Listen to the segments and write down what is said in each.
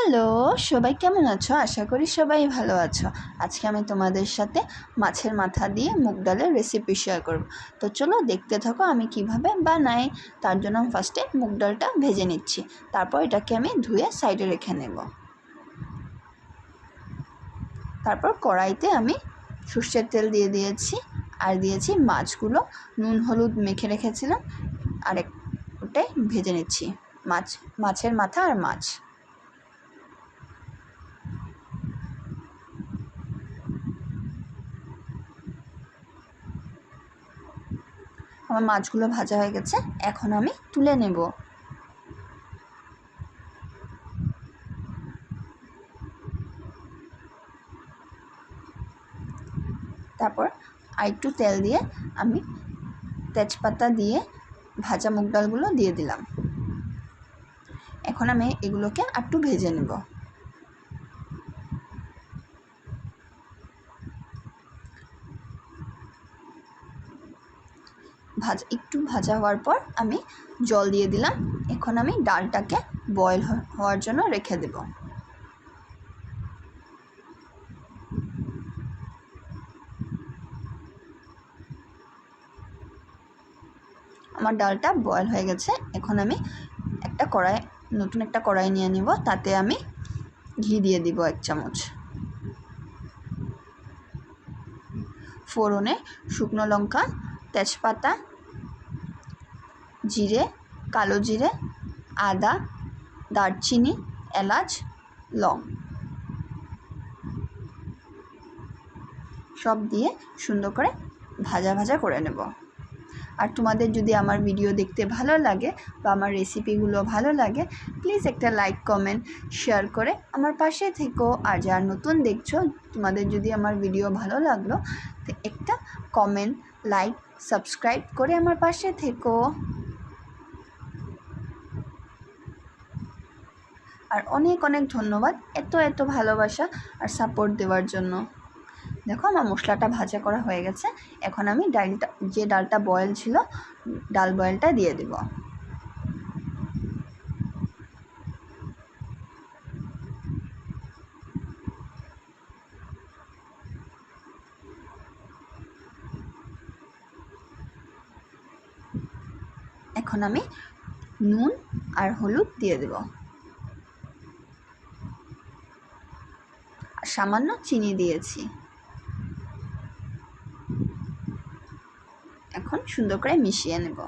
Hello, সবাই কেমন আছো? আশা করি সবাই ভালো আছো। আজকে আমি তোমাদের সাথে মাছের মাথা দিয়ে মুগ ডালের রেসিপি শেয়ার করব। তো চলো দেখতে থাকো আমি কিভাবে বানাই। তার জন্য আমি ফার্স্টে মুগ ডালটা ভেজে নিচ্ছি, তারপর এটাকে আমি ধুয়ে সাইডে রেখে নেব। তারপর কড়াইতে আমি সর্ষের তেল দিয়ে দিয়েছি আর দিয়েছি মাছগুলো নুন হলুদ মেখে রেখেছিলাম, আর ওটাই ভেজে নিচ্ছি মাছের মাথা আর মাছ। আমার মাছগুলো ভাজা হয়ে গেছে, এখন আমি তুলে নেব। তারপর আরেকটু তেল দিয়ে আমি তেজপাতা দিয়ে ভাজা মুগ ডালগুলো দিয়ে দিলাম। এখন আমি এগুলোকে একটু ভেজে নেব। একটু ভাজা হওয়ার পর আমি জল দিয়ে দিলাম। এখন আমি ডালটাকে বয়েল হওয়ার জন্য রেখে দেব। আমার ডালটা বয়েল হয়ে গেছে। এখন আমি নতুন একটা কড়াই নিয়ে নিব, তাতে আমি ঘি দিয়ে দিব 1 চামচ। ফোড়নে শুকনো লঙ্কা, তেজপাতা, জিরে, কালো জিরে, আদা, দারচিনি, এলাচ, লং সব দিয়ে সুন্দর করে ভাজা করে নেব। আর তোমাদের যদি আমার ভিডিও দেখতে ভালো লাগে বা আমার রেসিপিগুলো ভালো লাগে, প্লিজ একটা লাইক কমেন্ট শেয়ার করে আমার পাশে থেকো। আর যারা নতুন দেখছো, তোমাদের যদি আমার ভিডিও ভালো লাগলো তো একটা কমেন্ট, লাইক, সাবস্ক্রাইব করে আমার পাশে থেকো। আর অনেক অনেক ধন্যবাদ এত ভালোবাসা আর সাপোর্ট দেওয়ার জন্য। দেখো আমার মশলাটা ভাজা করা হয়ে গেছে। এখন আমি ডালটা বয়েল ছিল, ডাল বয়েলটা দিয়ে দেব। এখন আমি নুন আর হলুদ দিয়ে দেব, আর সামান্য চিনি দিয়েছি। এখন সুন্দর করে মিশিয়ে নেব।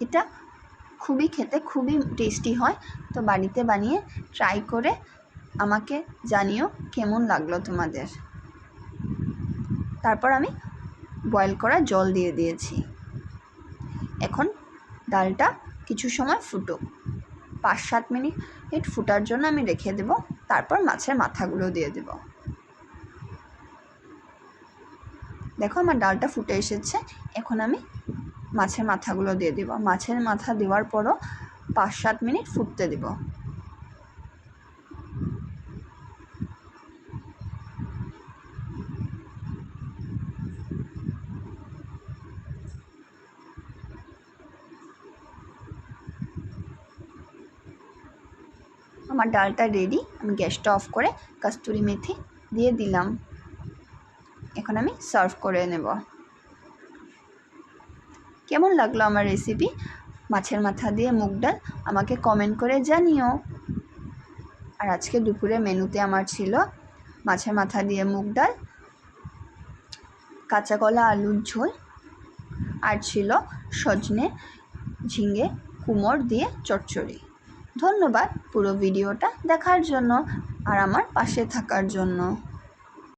এটা খেতে খুবই টেস্টি হয়। তো বাড়িতে বানিয়ে ট্রাই করে আমাকে জানিও কেমন লাগলো তোমাদের। তারপর আমি বয়েল করা জল দিয়ে দিয়েছি। এখন ডালটা কিছু সময় ফুটুক, 5-7 মিনিট ফুটার জন্য আমি রেখে দেব। তারপর মাছের মাথাগুলো দিয়ে দেব। দেখো আমার ডালটা ফুটে এসেছে। এখন আমি মাছের মাথাগুলো দিয়ে দেব। মাছের মাথা দেওয়ার পরও 5-7 মিনিট ফুটতে দেব। আমার ডালটা রেডি। আমি গ্যাসটা অফ করে কস্তুরি মেথি দিয়ে দিলাম। এখন আমি সার্ভ করে নেব। কেমন লাগলো আমার রেসিপি মাছের মাথা দিয়ে মুগ ডাল আমাকে কমেন্ট করে জানিও। আর আজকে দুপুরে মেনুতে আমার ছিল মাছের মাথা দিয়ে মুগ ডাল, কাঁচা কলা আলুর ঝোল, আর ছিল সজনে ঝিঙে কুমড় দিয়ে চচ্চড়ি। ধন্যবাদ পুরো ভিডিওটা দেখার জন্য আর আমার পাশে থাকার জন্য।